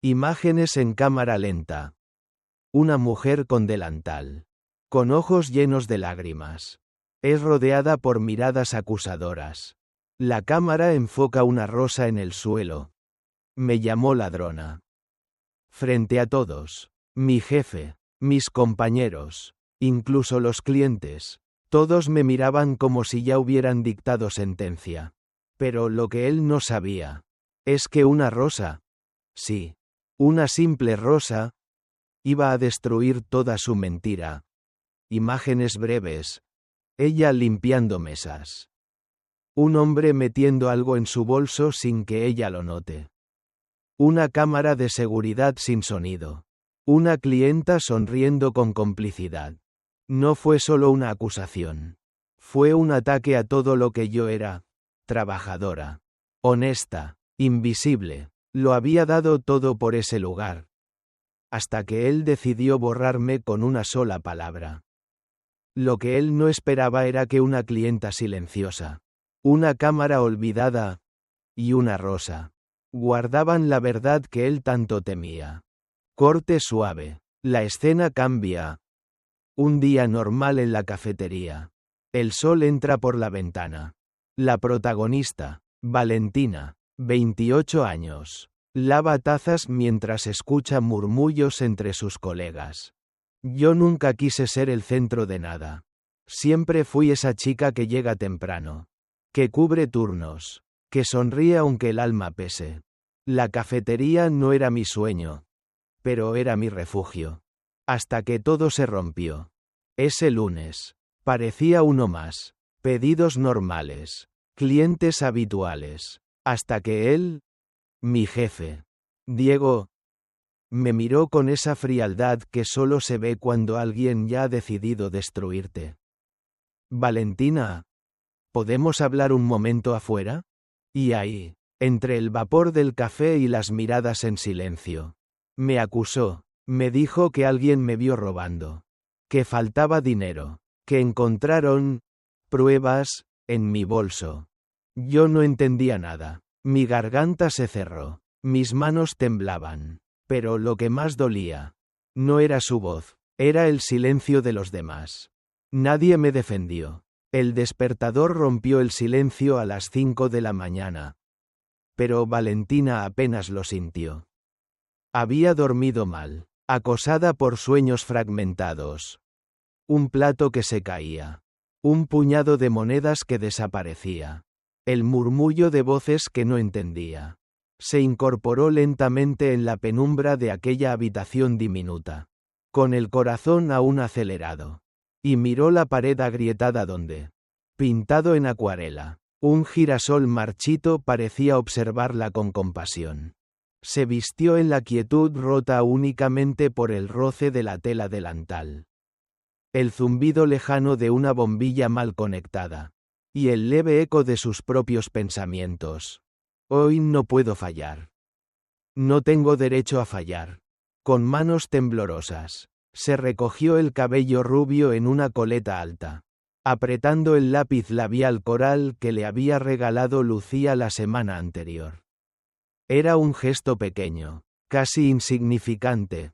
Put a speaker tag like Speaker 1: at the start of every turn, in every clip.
Speaker 1: Imágenes en cámara lenta. Una mujer con delantal. Con ojos llenos de lágrimas. Es rodeada por miradas acusadoras. La cámara enfoca una rosa en el suelo. Me llamó ladrona. Frente a todos. Mi jefe. Mis compañeros. Incluso los clientes. Todos me miraban como si ya hubieran dictado sentencia. Pero lo que él no sabía. Es que una rosa. Sí. Una simple rosa. Iba a destruir toda su mentira. Imágenes breves. Ella limpiando mesas. Un hombre metiendo algo en su bolso sin que ella lo note. Una cámara de seguridad sin sonido. Una clienta sonriendo con complicidad. No fue solo una acusación. Fue un ataque a todo lo que yo era. Trabajadora. Honesta. Invisible. Lo había dado todo por ese lugar. Hasta que él decidió borrarme con una sola palabra. Lo que él no esperaba era que una clienta silenciosa, una cámara olvidada y una rosa guardaban la verdad que él tanto temía. Corte suave. La escena cambia. Un día normal en la cafetería. El sol entra por la ventana. La protagonista, Valentina, 28 años, lava tazas mientras escucha murmullos entre sus colegas. Yo nunca quise ser el centro de nada. Siempre fui esa chica que llega temprano. Que cubre turnos. Que sonríe aunque el alma pese. La cafetería no era mi sueño. Pero era mi refugio. Hasta que todo se rompió. Ese lunes. Parecía uno más. Pedidos normales. Clientes habituales. Hasta que él, mi jefe, Diego, me miró con esa frialdad que solo se ve cuando alguien ya ha decidido destruirte. Valentina, ¿podemos hablar un momento afuera? Y ahí, entre el vapor del café y las miradas en silencio, me acusó, me dijo que alguien me vio robando, que faltaba dinero, que encontraron pruebas en mi bolso. Yo no entendía nada. Mi garganta se cerró. Mis manos temblaban. Pero lo que más dolía no era su voz, era el silencio de los demás. Nadie me defendió. El despertador rompió el silencio a las 5 de la mañana. Pero Valentina apenas lo sintió. Había dormido mal, acosada por sueños fragmentados. Un plato que se caía. Un puñado de monedas que desaparecía. El murmullo de voces que no entendía. Se incorporó lentamente en la penumbra de aquella habitación diminuta. Con el corazón aún acelerado. Y miró la pared agrietada donde, pintado en acuarela, un girasol marchito parecía observarla con compasión. Se vistió en la quietud rota únicamente por el roce de la tela delantal. El zumbido lejano de una bombilla mal conectada. Y el leve eco de sus propios pensamientos. Hoy no puedo fallar. No tengo derecho a fallar. Con manos temblorosas, se recogió el cabello rubio en una coleta alta. Apretando el lápiz labial coral que le había regalado Lucía la semana anterior. Era un gesto pequeño, casi insignificante.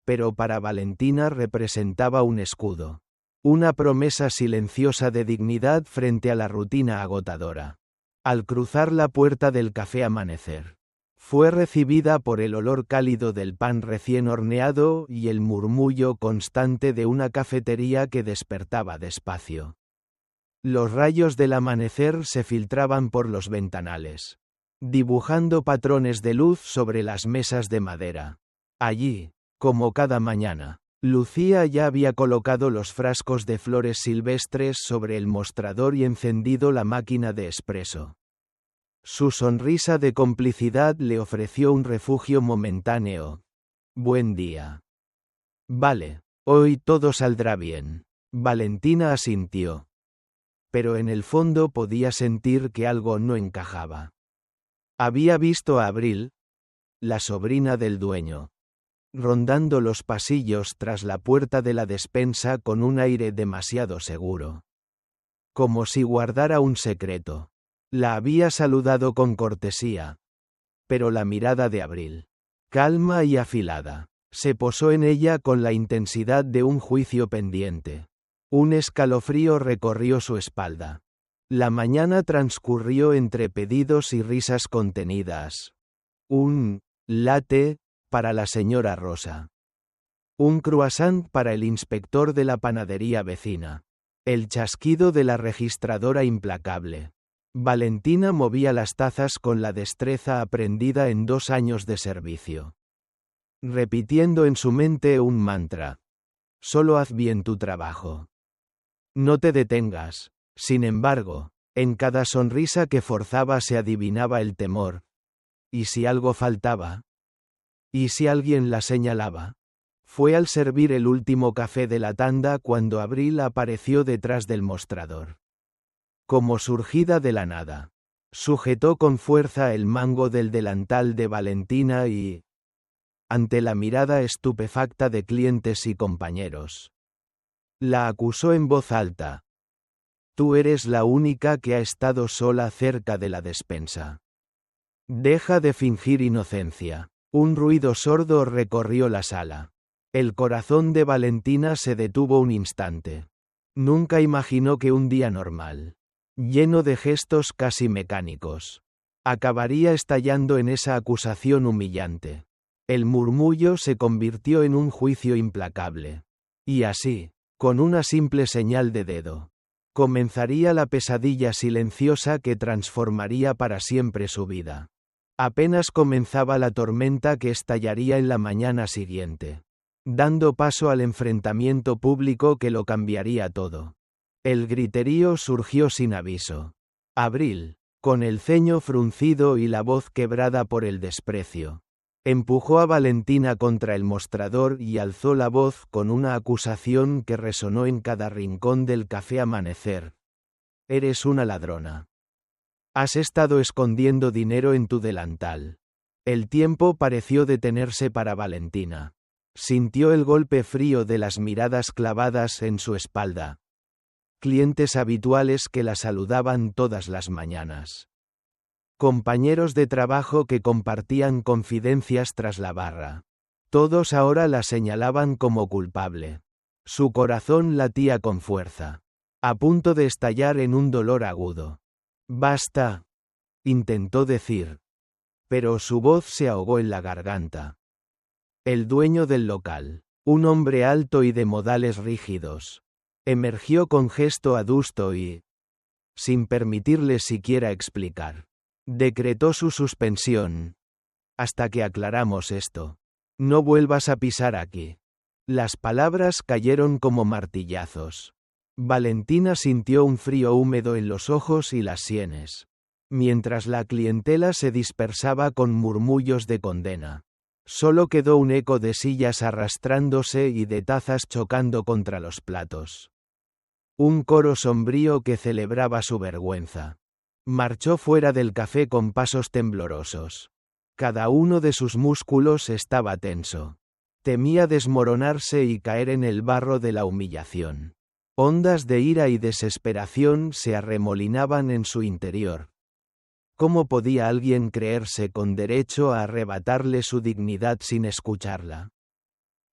Speaker 1: Pero para Valentina representaba un escudo. Una promesa silenciosa de dignidad frente a la rutina agotadora. Al cruzar la puerta del café Amanecer, fue recibida por el olor cálido del pan recién horneado y el murmullo constante de una cafetería que despertaba despacio. Los rayos del amanecer se filtraban por los ventanales, dibujando patrones de luz sobre las mesas de madera. Allí, como cada mañana, Lucía ya había colocado los frascos de flores silvestres sobre el mostrador y encendido la máquina de espresso. Su sonrisa de complicidad le ofreció un refugio momentáneo. Buen día. Vale, hoy todo saldrá bien. Valentina asintió. Pero en el fondo podía sentir que algo no encajaba. Había visto a Abril, la sobrina del dueño, rondando los pasillos tras la puerta de la despensa con un aire demasiado seguro. Como si guardara un secreto. La había saludado con cortesía. Pero la mirada de Abril calma y afilada. Se posó en ella con la intensidad de un juicio pendiente. Un escalofrío recorrió su espalda. La mañana transcurrió entre pedidos y risas contenidas. Un latte para la señora Rosa. Un croissant para el inspector de la panadería vecina. El chasquido de la registradora implacable. Valentina movía las tazas con la destreza aprendida en 2 años de servicio. Repitiendo en su mente un mantra. Solo haz bien tu trabajo. No te detengas. Sin embargo, en cada sonrisa que forzaba se adivinaba el temor. ¿Y si algo faltaba? ¿Y si alguien la señalaba? Fue al servir el último café de la tanda cuando Abril apareció detrás del mostrador. Como surgida de la nada. Sujetó con fuerza el mango del delantal de Valentina y, ante la mirada estupefacta de clientes y compañeros, la acusó en voz alta. Tú eres la única que ha estado sola cerca de la despensa. Deja de fingir inocencia. Un ruido sordo recorrió la sala. El corazón de Valentina se detuvo un instante. Nunca imaginó que un día normal, lleno de gestos casi mecánicos, acabaría estallando en esa acusación humillante. El murmullo se convirtió en un juicio implacable. Y así, con una simple señal de dedo, comenzaría la pesadilla silenciosa que transformaría para siempre su vida. Apenas comenzaba la tormenta que estallaría en la mañana siguiente, dando paso al enfrentamiento público que lo cambiaría todo. El griterío surgió sin aviso. Abril, con el ceño fruncido y la voz quebrada por el desprecio, empujó a Valentina contra el mostrador y alzó la voz con una acusación que resonó en cada rincón del café Amanecer. Eres una ladrona. Has estado escondiendo dinero en tu delantal. El tiempo pareció detenerse para Valentina. Sintió el golpe frío de las miradas clavadas en su espalda. Clientes habituales que la saludaban todas las mañanas. Compañeros de trabajo que compartían confidencias tras la barra. Todos ahora la señalaban como culpable. Su corazón latía con fuerza, a punto de estallar en un dolor agudo. Basta, intentó decir, pero su voz se ahogó en la garganta. El dueño del local, un hombre alto y de modales rígidos, emergió con gesto adusto y, sin permitirle siquiera explicar, decretó su suspensión. Hasta que aclaramos esto. No vuelvas a pisar aquí. Las palabras cayeron como martillazos. Valentina sintió un frío húmedo en los ojos y las sienes, mientras la clientela se dispersaba con murmullos de condena. Solo quedó un eco de sillas arrastrándose y de tazas chocando contra los platos. Un coro sombrío que celebraba su vergüenza. Marchó fuera del café con pasos temblorosos. Cada uno de sus músculos estaba tenso. Temía desmoronarse y caer en el barro de la humillación. Ondas de ira y desesperación se arremolinaban en su interior. ¿Cómo podía alguien creerse con derecho a arrebatarle su dignidad sin escucharla?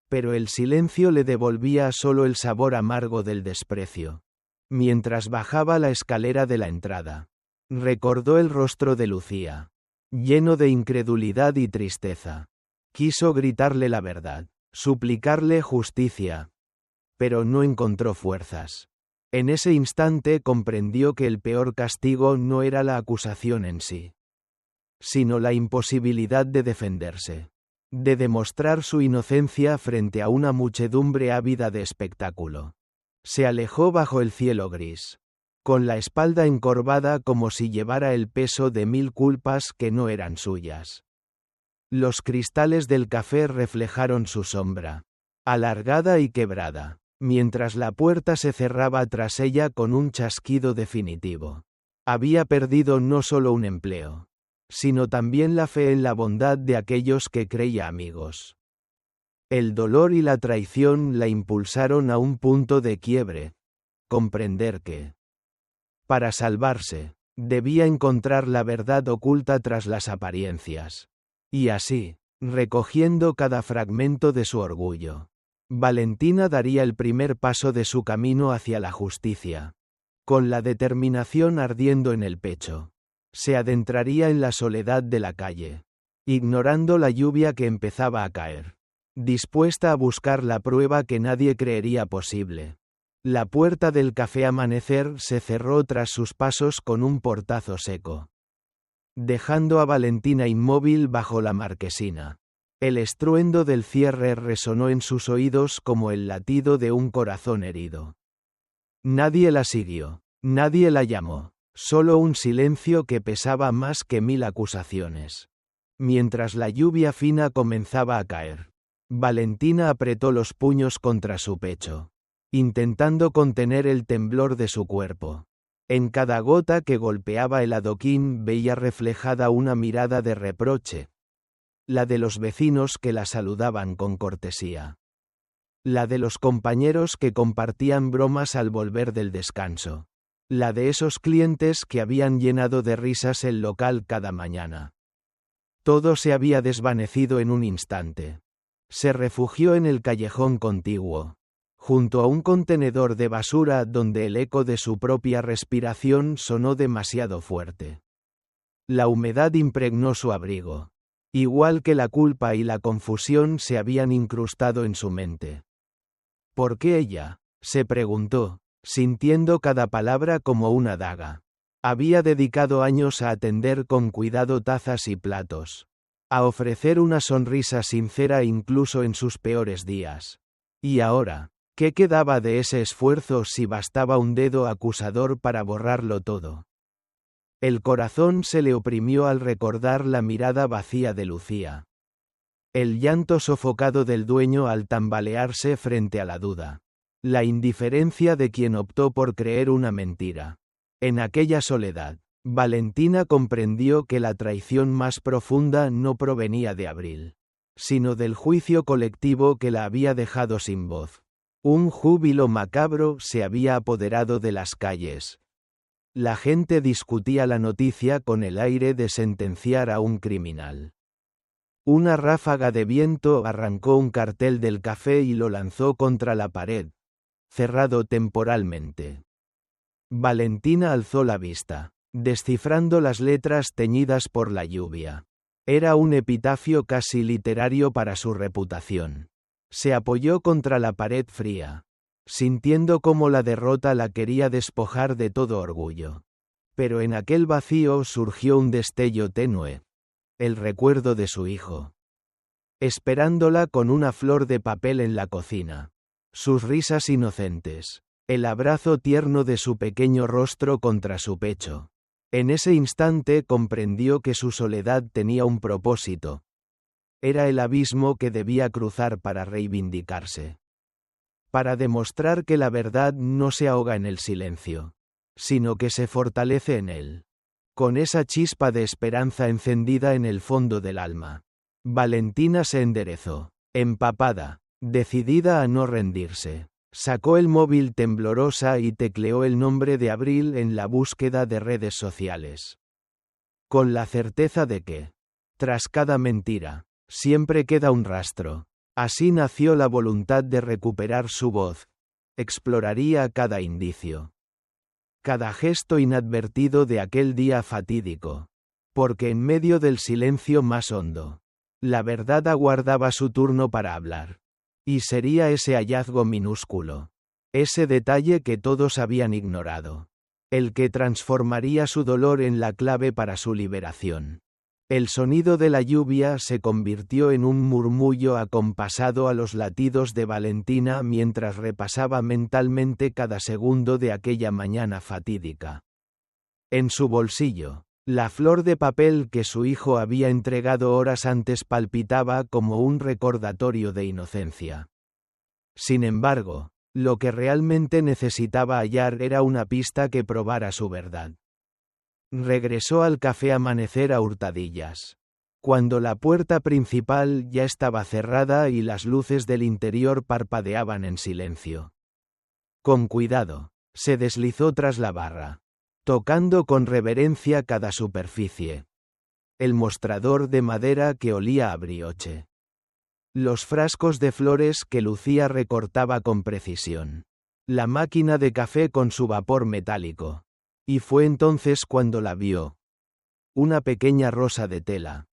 Speaker 1: Pero el silencio le devolvía solo el sabor amargo del desprecio. Mientras bajaba la escalera de la entrada, recordó el rostro de Lucía, lleno de incredulidad y tristeza. Quiso gritarle la verdad, suplicarle justicia, pero no encontró fuerzas. En ese instante comprendió que el peor castigo no era la acusación en sí, sino la imposibilidad de defenderse, de demostrar su inocencia frente a una muchedumbre ávida de espectáculo. Se alejó bajo el cielo gris, con la espalda encorvada como si llevara el peso de 1000 culpas que no eran suyas. Los cristales del café reflejaron su sombra, alargada y quebrada, mientras la puerta se cerraba tras ella con un chasquido definitivo. Había perdido no solo un empleo, sino también la fe en la bondad de aquellos que creía amigos. El dolor y la traición la impulsaron a un punto de quiebre. Comprender que, para salvarse, debía encontrar la verdad oculta tras las apariencias. Y así, recogiendo cada fragmento de su orgullo. Valentina daría el primer paso de su camino hacia la justicia. Con la determinación ardiendo en el pecho, se adentraría en la soledad de la calle, ignorando la lluvia que empezaba a caer, dispuesta a buscar la prueba que nadie creería posible. La puerta del café Amanecer se cerró tras sus pasos con un portazo seco, dejando a Valentina inmóvil bajo la marquesina. El estruendo del cierre resonó en sus oídos como el latido de un corazón herido. Nadie la siguió, nadie la llamó, solo un silencio que pesaba más que 1000 acusaciones. Mientras la lluvia fina comenzaba a caer, Valentina apretó los puños contra su pecho, intentando contener el temblor de su cuerpo. En cada gota que golpeaba el adoquín veía reflejada una mirada de reproche, la de los vecinos que la saludaban con cortesía, la de los compañeros que compartían bromas al volver del descanso, la de esos clientes que habían llenado de risas el local cada mañana. Todo se había desvanecido en un instante. Se refugió en el callejón contiguo, junto a un contenedor de basura donde el eco de su propia respiración sonó demasiado fuerte. La humedad impregnó su abrigo. Igual que la culpa y la confusión se habían incrustado en su mente. ¿Por qué ella?, se preguntó, sintiendo cada palabra como una daga. Había dedicado años a atender con cuidado tazas y platos, a ofrecer una sonrisa sincera incluso en sus peores días. Y ahora, ¿qué quedaba de ese esfuerzo si bastaba un dedo acusador para borrarlo todo? El corazón se le oprimió al recordar la mirada vacía de Lucía. El llanto sofocado del dueño al tambalearse frente a la duda. La indiferencia de quien optó por creer una mentira. En aquella soledad, Valentina comprendió que la traición más profunda no provenía de Abril, sino del juicio colectivo que la había dejado sin voz. Un júbilo macabro se había apoderado de las calles. La gente discutía la noticia con el aire de sentenciar a un criminal. Una ráfaga de viento arrancó un cartel del café y lo lanzó contra la pared, cerrado temporalmente. Valentina alzó la vista, descifrando las letras teñidas por la lluvia. Era un epitafio casi literario para su reputación. Se apoyó contra la pared fría, sintiendo cómo la derrota la quería despojar de todo orgullo. Pero en aquel vacío surgió un destello tenue. El recuerdo de su hijo, esperándola con una flor de papel en la cocina. Sus risas inocentes. El abrazo tierno de su pequeño rostro contra su pecho. En ese instante comprendió que su soledad tenía un propósito. Era el abismo que debía cruzar para reivindicarse. Para demostrar que la verdad no se ahoga en el silencio, sino que se fortalece en él. Con esa chispa de esperanza encendida en el fondo del alma, Valentina se enderezó, empapada, decidida a no rendirse. Sacó el móvil temblorosa y tecleó el nombre de Abril en la búsqueda de redes sociales. Con la certeza de que, tras cada mentira, siempre queda un rastro. Así nació la voluntad de recuperar su voz. Exploraría cada indicio, cada gesto inadvertido de aquel día fatídico. Porque en medio del silencio más hondo, la verdad aguardaba su turno para hablar. Y sería ese hallazgo minúsculo, ese detalle que todos habían ignorado, el que transformaría su dolor en la clave para su liberación. El sonido de la lluvia se convirtió en un murmullo acompasado a los latidos de Valentina mientras repasaba mentalmente cada segundo de aquella mañana fatídica. En su bolsillo, la flor de papel que su hijo había entregado horas antes palpitaba como un recordatorio de inocencia. Sin embargo, lo que realmente necesitaba hallar era una pista que probara su verdad. Regresó al café Amanecer a hurtadillas. Cuando la puerta principal ya estaba cerrada y las luces del interior parpadeaban en silencio. Con cuidado, se deslizó tras la barra, tocando con reverencia cada superficie. el mostrador de madera que olía a brioche. Los frascos de flores que Lucía recortaba con precisión. La máquina de café con su vapor metálico. Y fue entonces cuando la vio. Una pequeña rosa de tela.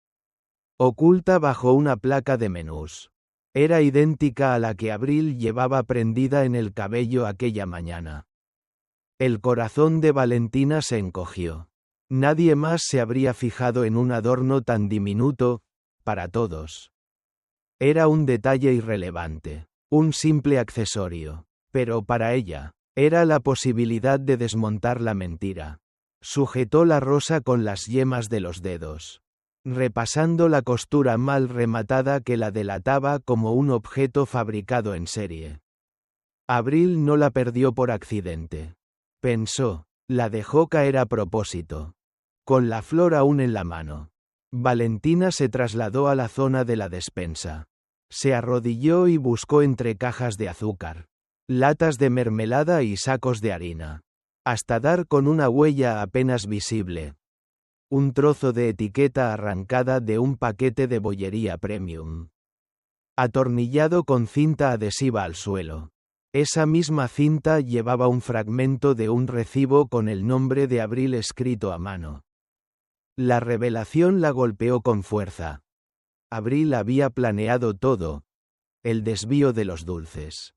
Speaker 1: Oculta bajo una placa de menús. Era idéntica a la que Abril llevaba prendida en el cabello aquella mañana. El corazón de Valentina se encogió. Nadie más se habría fijado en un adorno tan diminuto, para todos. Era un detalle irrelevante, un simple accesorio, pero para ella, era la posibilidad de desmontar la mentira. Sujetó la rosa con las yemas de los dedos, repasando la costura mal rematada que la delataba como un objeto fabricado en serie. Abril no la perdió por accidente. Pensó, la dejó caer a propósito. Con la flor aún en la mano. Valentina se trasladó a la zona de la despensa. Se arrodilló y buscó entre cajas de azúcar, latas de mermelada y sacos de harina, hasta dar con una huella apenas visible. Un trozo de etiqueta arrancada de un paquete de bollería premium. Atornillado con cinta adhesiva al suelo. Esa misma cinta llevaba un fragmento de un recibo con el nombre de Abril escrito a mano. La revelación la golpeó con fuerza. Abril había planeado todo. El desvío de los dulces.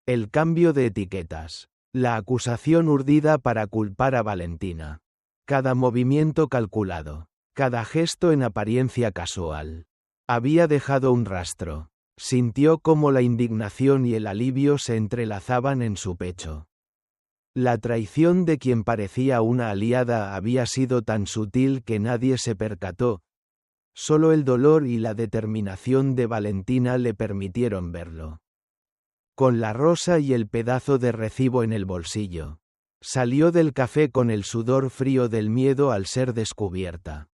Speaker 1: El cambio de etiquetas. La acusación urdida para culpar a Valentina. Cada movimiento calculado. Cada gesto en apariencia casual. Había dejado un rastro. Sintió cómo la indignación y el alivio se entrelazaban en su pecho. La traición de quien parecía una aliada había sido tan sutil que nadie se percató. Solo el dolor y la determinación de Valentina le permitieron verlo. Con la rosa y el pedazo de recibo en el bolsillo. Salió del café con el sudor frío del miedo al ser descubierta.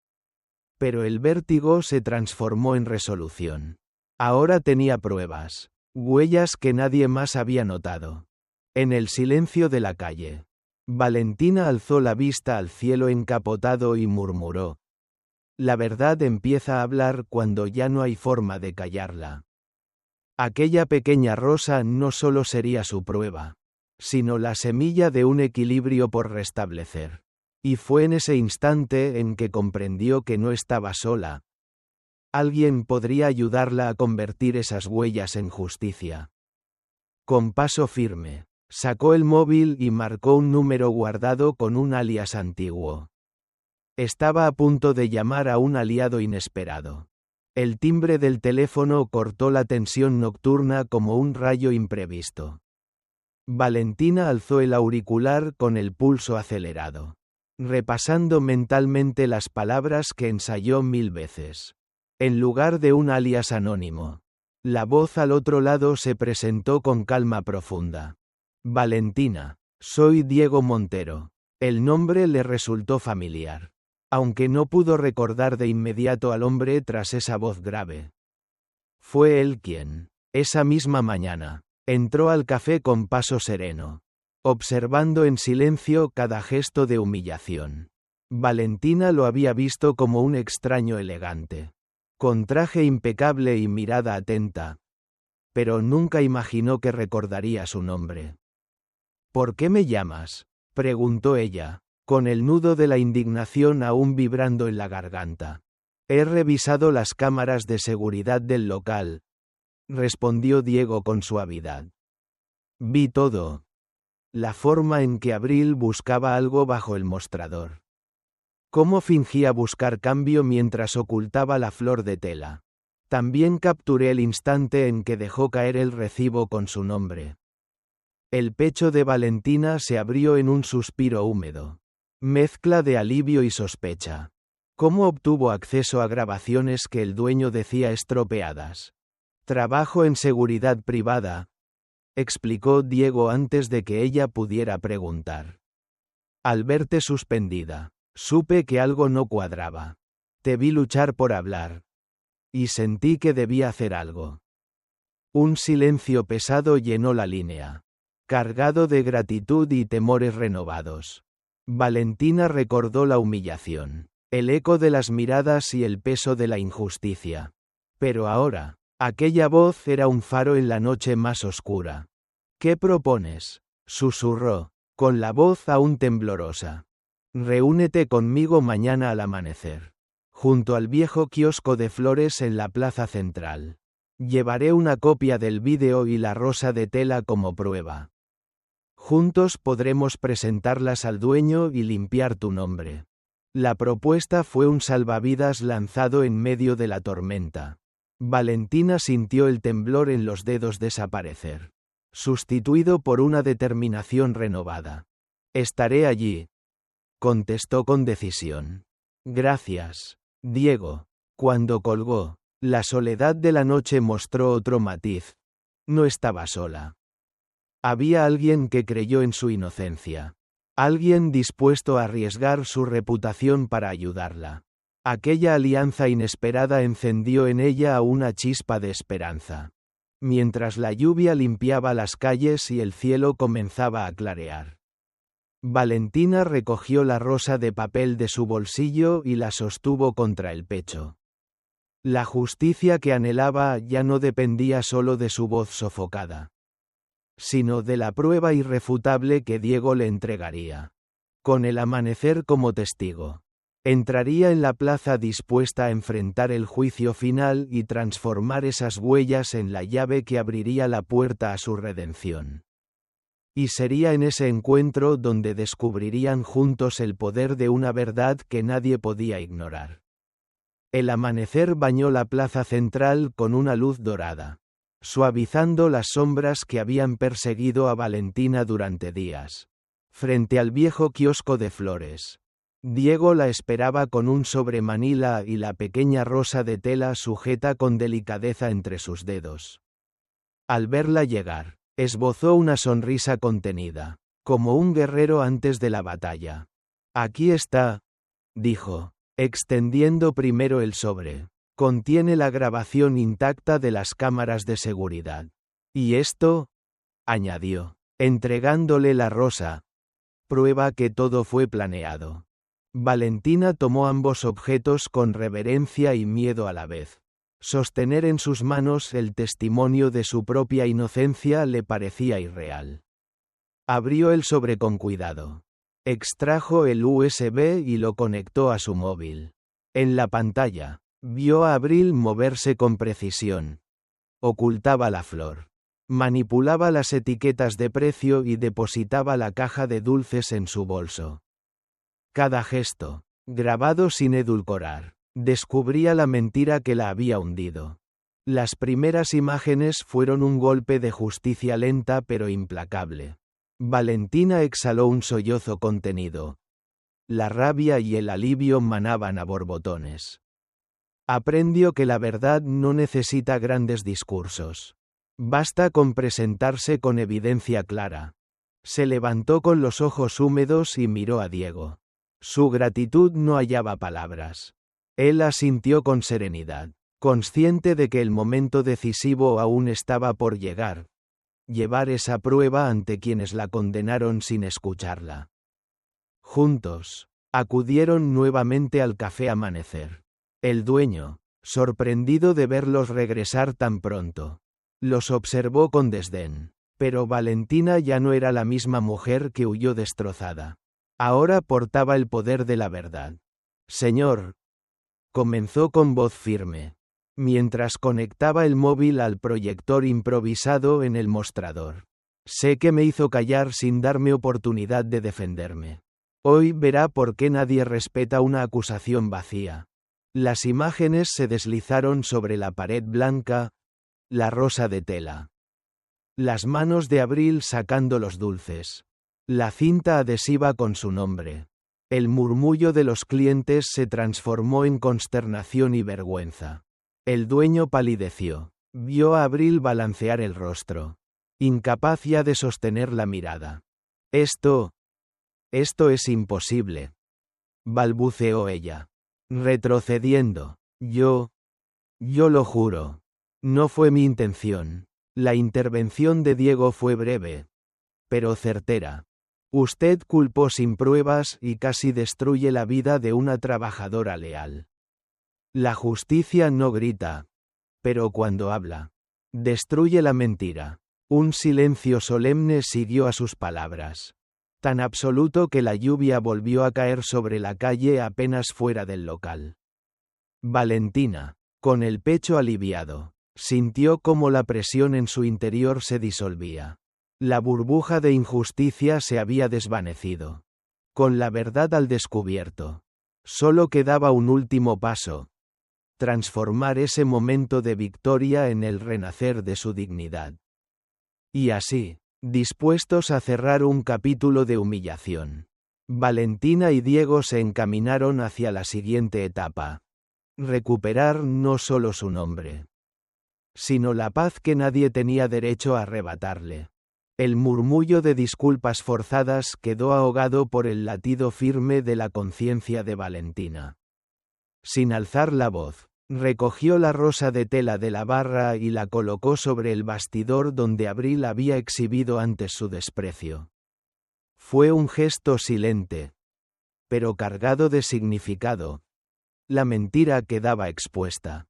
Speaker 1: Pero el vértigo se transformó en resolución. Ahora tenía pruebas, huellas que nadie más había notado. En el silencio de la calle, Valentina alzó la vista al cielo encapotado y murmuró. La verdad empieza a hablar cuando ya no hay forma de callarla. Aquella pequeña rosa no solo sería su prueba, sino la semilla de un equilibrio por restablecer. Y fue en ese instante en que comprendió que no estaba sola. Alguien podría ayudarla a convertir esas huellas en justicia. Con paso firme, sacó el móvil y marcó un número guardado con un alias antiguo. Estaba a punto de llamar a un aliado inesperado. El timbre del teléfono cortó la tensión nocturna como un rayo imprevisto. Valentina alzó el auricular con el pulso acelerado, repasando mentalmente las palabras que ensayó 1000 veces. En lugar de un alias anónimo, la voz al otro lado se presentó con calma profunda. Valentina, soy Diego Montero. El nombre le resultó familiar, aunque no pudo recordar de inmediato al hombre tras esa voz grave. Fue él quien, esa misma mañana, entró al café con paso sereno, observando en silencio cada gesto de humillación. Valentina lo había visto como un extraño elegante, con traje impecable y mirada atenta, pero nunca imaginó que recordaría su nombre. ¿Por qué me llamas?, preguntó ella, con el nudo de la indignación aún vibrando en la garganta. He revisado las cámaras de seguridad del local, respondió Diego con suavidad. Vi todo. La forma en que Abril buscaba algo bajo el mostrador. Cómo fingía buscar cambio mientras ocultaba la flor de tela. También capturé el instante en que dejó caer el recibo con su nombre. El pecho de Valentina se abrió en un suspiro húmedo. Mezcla de alivio y sospecha. ¿Cómo obtuvo acceso a grabaciones que el dueño decía estropeadas? Trabajo en seguridad privada, explicó Diego antes de que ella pudiera preguntar. Al verte suspendida, supe que algo no cuadraba. Te vi luchar por hablar. Y sentí que debía hacer algo. Un silencio pesado llenó la línea, cargado de gratitud y temores renovados. Valentina recordó la humillación, el eco de las miradas y el peso de la injusticia. Pero ahora, aquella voz era un faro en la noche más oscura. ¿Qué propones?, susurró, con la voz aún temblorosa. Reúnete conmigo mañana al amanecer, junto al viejo kiosco de flores en la plaza central. Llevaré una copia del vídeo y la rosa de tela como prueba. Juntos podremos presentarlas al dueño y limpiar tu nombre. La propuesta fue un salvavidas lanzado en medio de la tormenta. Valentina sintió el temblor en los dedos desaparecer, sustituido por una determinación renovada. Estaré allí, contestó con decisión. Gracias, Diego. Cuando colgó, la soledad de la noche mostró otro matiz. No estaba sola. Había alguien que creyó en su inocencia. Alguien dispuesto a arriesgar su reputación para ayudarla. Aquella alianza inesperada encendió en ella una chispa de esperanza. Mientras la lluvia limpiaba las calles y el cielo comenzaba a clarear, Valentina recogió la rosa de papel de su bolsillo y la sostuvo contra el pecho. La justicia que anhelaba ya no dependía solo de su voz sofocada, sino de la prueba irrefutable que Diego le entregaría. Con el amanecer como testigo, entraría en la plaza dispuesta a enfrentar el juicio final y transformar esas huellas en la llave que abriría la puerta a su redención. Y sería en ese encuentro donde descubrirían juntos el poder de una verdad que nadie podía ignorar. El amanecer bañó la plaza central con una luz dorada, suavizando las sombras que habían perseguido a Valentina durante días. Frente al viejo kiosco de flores, Diego la esperaba con un sobremanila y la pequeña rosa de tela sujeta con delicadeza entre sus dedos. Al verla llegar, esbozó una sonrisa contenida, como un guerrero antes de la batalla. Aquí está, dijo, extendiendo primero el sobre. Contiene la grabación intacta de las cámaras de seguridad. Y esto, añadió, entregándole la rosa, prueba que todo fue planeado. Valentina tomó ambos objetos con reverencia y miedo a la vez. Sostener en sus manos el testimonio de su propia inocencia le parecía irreal. Abrió el sobre con cuidado. Extrajo el USB y lo conectó a su móvil. En la pantalla, vio a Abril moverse con precisión. Ocultaba la flor. Manipulaba las etiquetas de precio y depositaba la caja de dulces en su bolso. Cada gesto, grabado sin edulcorar, descubría la mentira que la había hundido. Las primeras imágenes fueron un golpe de justicia lenta pero implacable. Valentina exhaló un sollozo contenido. La rabia y el alivio manaban a borbotones. Aprendió que la verdad no necesita grandes discursos. Basta con presentarse con evidencia clara. Se levantó con los ojos húmedos y miró a Diego. Su gratitud no hallaba palabras. Él asintió con serenidad, consciente de que el momento decisivo aún estaba por llegar. Llevar esa prueba ante quienes la condenaron sin escucharla. Juntos, acudieron nuevamente al café Amanecer. El dueño, sorprendido de verlos regresar tan pronto, los observó con desdén. Pero Valentina ya no era la misma mujer que huyó destrozada. Ahora portaba el poder de la verdad. Señor, comenzó con voz firme, mientras conectaba el móvil al proyector improvisado en el mostrador. Sé que me hizo callar sin darme oportunidad de defenderme. Hoy verá por qué nadie respeta una acusación vacía. Las imágenes se deslizaron sobre la pared blanca, la rosa de tela. Las manos de Abril sacando los dulces. La cinta adhesiva con su nombre. El murmullo de los clientes se transformó en consternación y vergüenza. El dueño palideció. Vio a Abril balancear el rostro, incapaz ya de sostener la mirada. Esto es imposible, balbuceó ella, retrocediendo. Yo lo juro. No fue mi intención. La intervención de Diego fue breve, pero certera. Usted culpó sin pruebas y casi destruye la vida de una trabajadora leal. La justicia no grita, pero cuando habla, destruye la mentira. Un silencio solemne siguió a sus palabras, tan absoluto que la lluvia volvió a caer sobre la calle apenas fuera del local. Valentina, con el pecho aliviado, sintió cómo la presión en su interior se disolvía. La burbuja de injusticia se había desvanecido. Con la verdad al descubierto, solo quedaba un último paso: transformar ese momento de victoria en el renacer de su dignidad. Y así, dispuestos a cerrar un capítulo de humillación, Valentina y Diego se encaminaron hacia la siguiente etapa: recuperar no solo su nombre, sino la paz que nadie tenía derecho a arrebatarle. El murmullo de disculpas forzadas quedó ahogado por el latido firme de la conciencia de Valentina. Sin alzar la voz, recogió la rosa de tela de la barra y la colocó sobre el bastidor donde Abril había exhibido antes su desprecio. Fue un gesto silente, pero cargado de significado. La mentira quedaba expuesta.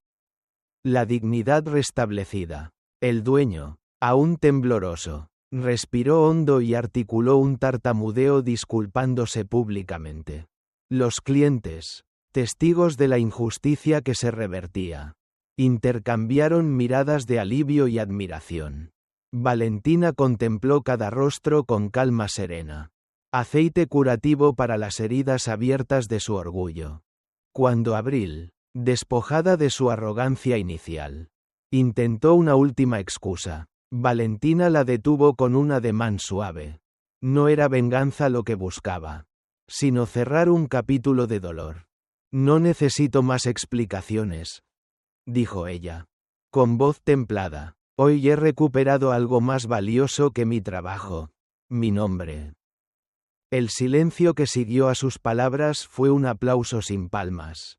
Speaker 1: La dignidad restablecida. El dueño, aún tembloroso, respiró hondo y articuló un tartamudeo disculpándose públicamente. Los clientes, testigos de la injusticia que se revertía, intercambiaron miradas de alivio y admiración. Valentina contempló cada rostro con calma serena. Aceite curativo para las heridas abiertas de su orgullo. Cuando Abril, despojada de su arrogancia inicial, intentó una última excusa, Valentina la detuvo con un ademán suave. No era venganza lo que buscaba, sino cerrar un capítulo de dolor. No necesito más explicaciones, dijo ella, con voz templada. Hoy he recuperado algo más valioso que mi trabajo, mi nombre. El silencio que siguió a sus palabras fue un aplauso sin palmas.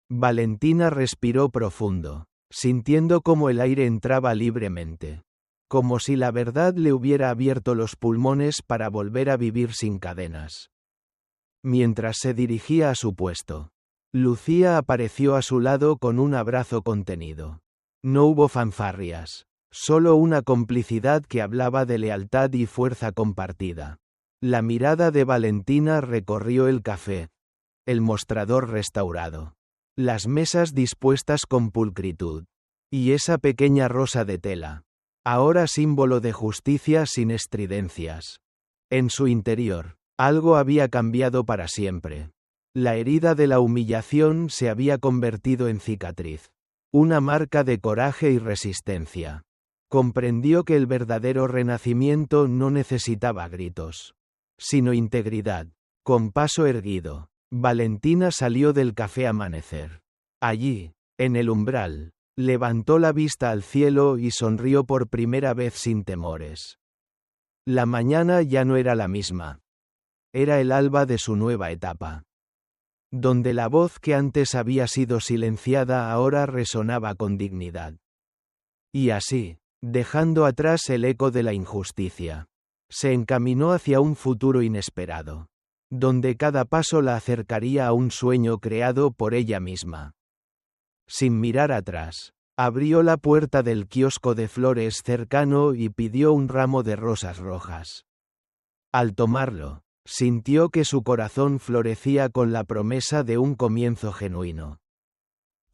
Speaker 1: Valentina respiró profundo, sintiendo cómo el aire entraba libremente, como si la verdad le hubiera abierto los pulmones para volver a vivir sin cadenas. Mientras se dirigía a su puesto, Lucía apareció a su lado con un abrazo contenido. No hubo fanfarrias, solo una complicidad que hablaba de lealtad y fuerza compartida. La mirada de Valentina recorrió el café, el mostrador restaurado, las mesas dispuestas con pulcritud, y esa pequeña rosa de tela, ahora símbolo de justicia sin estridencias. En su interior, algo había cambiado para siempre. La herida de la humillación se había convertido en cicatriz, una marca de coraje y resistencia. Comprendió que el verdadero renacimiento no necesitaba gritos, sino integridad. Con paso erguido, Valentina salió del café Amanecer. Allí, en el umbral, levantó la vista al cielo y sonrió por primera vez sin temores. La mañana ya no era la misma. Era el alba de su nueva etapa, donde la voz que antes había sido silenciada ahora resonaba con dignidad. Y así, dejando atrás el eco de la injusticia, se encaminó hacia un futuro inesperado, donde cada paso la acercaría a un sueño creado por ella misma. Sin mirar atrás, abrió la puerta del kiosco de flores cercano y pidió un ramo de rosas rojas. Al tomarlo, sintió que su corazón florecía con la promesa de un comienzo genuino.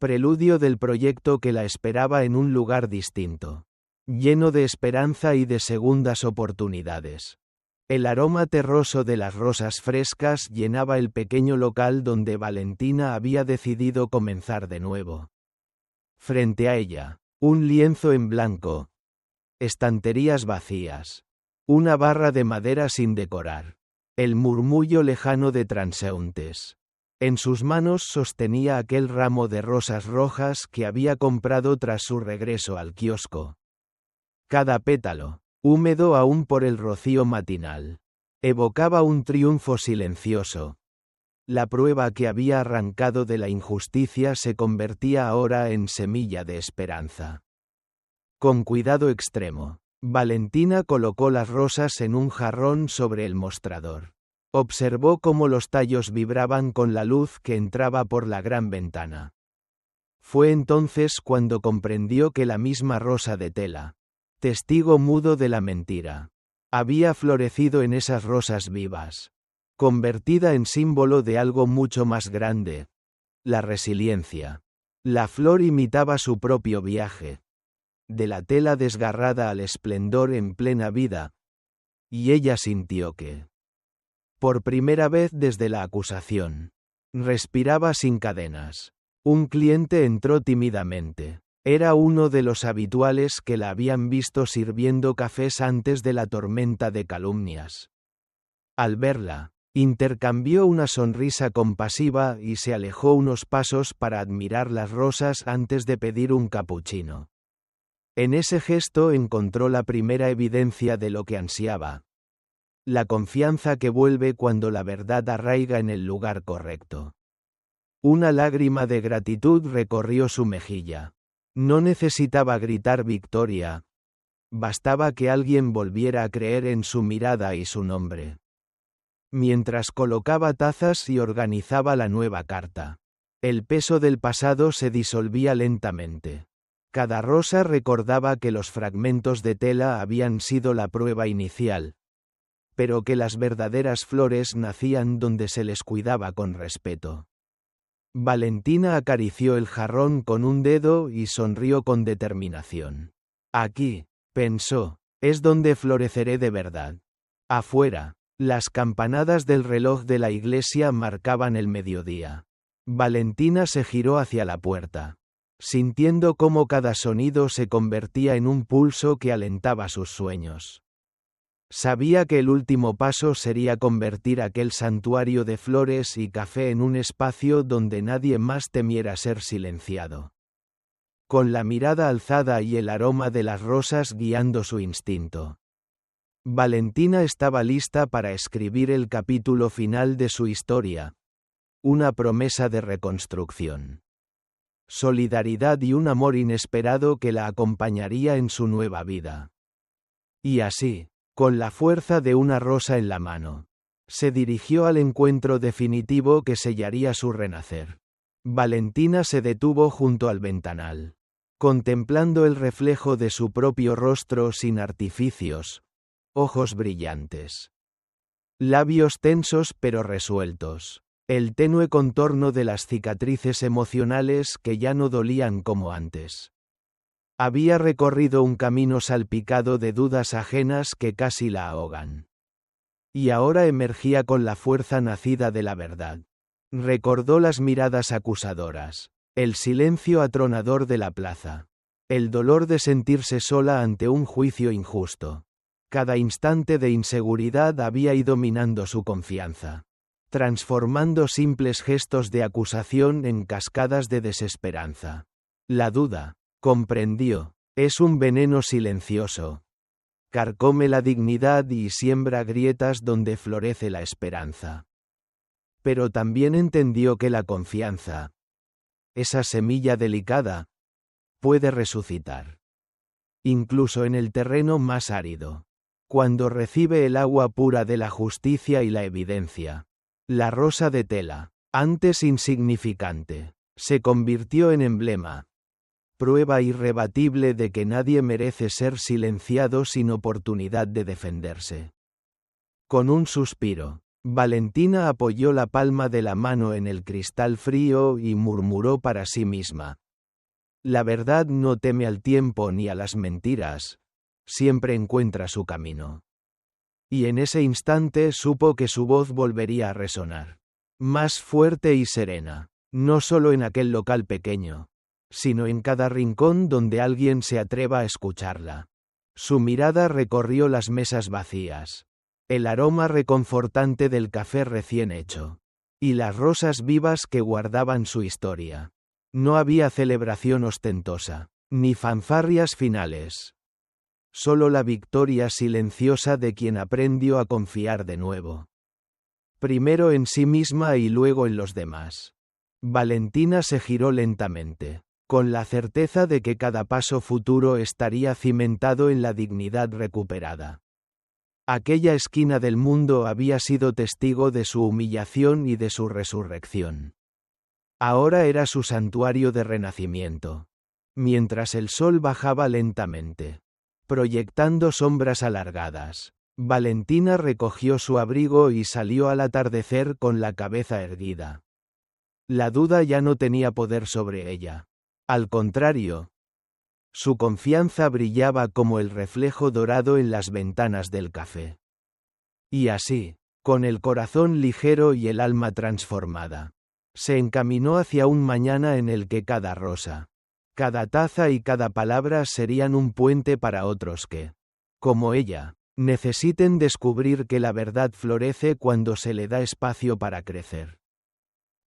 Speaker 1: Preludio del proyecto que la esperaba en un lugar distinto, lleno de esperanza y de segundas oportunidades. El aroma terroso de las rosas frescas llenaba el pequeño local donde Valentina había decidido comenzar de nuevo. Frente a ella, un lienzo en blanco, estanterías vacías, una barra de madera sin decorar, el murmullo lejano de transeúntes. En sus manos sostenía aquel ramo de rosas rojas que había comprado tras su regreso al kiosco. Cada pétalo, húmedo aún por el rocío matinal, evocaba un triunfo silencioso. La prueba que había arrancado de la injusticia se convertía ahora en semilla de esperanza. Con cuidado extremo, Valentina colocó las rosas en un jarrón sobre el mostrador. Observó cómo los tallos vibraban con la luz que entraba por la gran ventana. Fue entonces cuando comprendió que la misma rosa de tela, testigo mudo de la mentira, había florecido en esas rosas vivas, convertida en símbolo de algo mucho más grande: la resiliencia. La flor imitaba su propio viaje, de la tela desgarrada al esplendor en plena vida, y ella sintió que, por primera vez desde la acusación, respiraba sin cadenas. Un cliente entró tímidamente. Era uno de los habituales que la habían visto sirviendo cafés antes de la tormenta de calumnias. Al verla, intercambió una sonrisa compasiva y se alejó unos pasos para admirar las rosas antes de pedir un capuchino. En ese gesto encontró la primera evidencia de lo que ansiaba: la confianza que vuelve cuando la verdad arraiga en el lugar correcto. Una lágrima de gratitud recorrió su mejilla. No necesitaba gritar victoria. Bastaba que alguien volviera a creer en su mirada y su nombre. Mientras colocaba tazas y organizaba la nueva carta, el peso del pasado se disolvía lentamente. Cada rosa recordaba que los fragmentos de tela habían sido la prueba inicial, pero que las verdaderas flores nacían donde se les cuidaba con respeto. Valentina acarició el jarrón con un dedo y sonrió con determinación. Aquí, pensó, es donde floreceré de verdad. Afuera, las campanadas del reloj de la iglesia marcaban el mediodía. Valentina se giró hacia la puerta, sintiendo cómo cada sonido se convertía en un pulso que alentaba sus sueños. Sabía que el último paso sería convertir aquel santuario de flores y café en un espacio donde nadie más temiera ser silenciado. Con la mirada alzada y el aroma de las rosas guiando su instinto, Valentina estaba lista para escribir el capítulo final de su historia. Una promesa de reconstrucción, solidaridad y un amor inesperado que la acompañaría en su nueva vida. Y así, con la fuerza de una rosa en la mano, se dirigió al encuentro definitivo que sellaría su renacer. Valentina se detuvo junto al ventanal, contemplando el reflejo de su propio rostro sin artificios, ojos brillantes, labios tensos pero resueltos, el tenue contorno de las cicatrices emocionales que ya no dolían como antes. Había recorrido un camino salpicado de dudas ajenas que casi la ahogan. Y ahora emergía con la fuerza nacida de la verdad. Recordó las miradas acusadoras, el silencio atronador de la plaza, el dolor de sentirse sola ante un juicio injusto. Cada instante de inseguridad había ido minando su confianza, transformando simples gestos de acusación en cascadas de desesperanza. La duda, comprendió, es un veneno silencioso. Carcome la dignidad y siembra grietas donde florece la esperanza. Pero también entendió que la confianza, esa semilla delicada, puede resucitar. Incluso en el terreno más árido. Cuando recibe el agua pura de la justicia y la evidencia. La rosa de tela, antes insignificante, se convirtió en emblema. Prueba irrebatible de que nadie merece ser silenciado sin oportunidad de defenderse. Con un suspiro, Valentina apoyó la palma de la mano en el cristal frío y murmuró para sí misma: la verdad no teme al tiempo ni a las mentiras, siempre encuentra su camino. Y en ese instante supo que su voz volvería a resonar, más fuerte y serena, no solo en aquel local pequeño, sino en cada rincón donde alguien se atreva a escucharla. Su mirada recorrió las mesas vacías, el aroma reconfortante del café recién hecho, y las rosas vivas que guardaban su historia. No había celebración ostentosa, ni fanfarrias finales. Solo la victoria silenciosa de quien aprendió a confiar de nuevo. Primero en sí misma y luego en los demás. Valentina se giró lentamente. con la certeza de que cada paso futuro estaría cimentado en la dignidad recuperada. Aquella esquina del mundo había sido testigo de su humillación y de su resurrección. Ahora era su santuario de renacimiento. Mientras el sol bajaba lentamente, proyectando sombras alargadas, Valentina recogió su abrigo y salió al atardecer con la cabeza erguida. La duda ya no tenía poder sobre ella. Al contrario, su confianza brillaba como el reflejo dorado en las ventanas del café. Y así, con el corazón ligero y el alma transformada, se encaminó hacia un mañana en el que cada rosa, cada taza y cada palabra serían un puente para otros que, como ella, necesiten descubrir que la verdad florece cuando se le da espacio para crecer.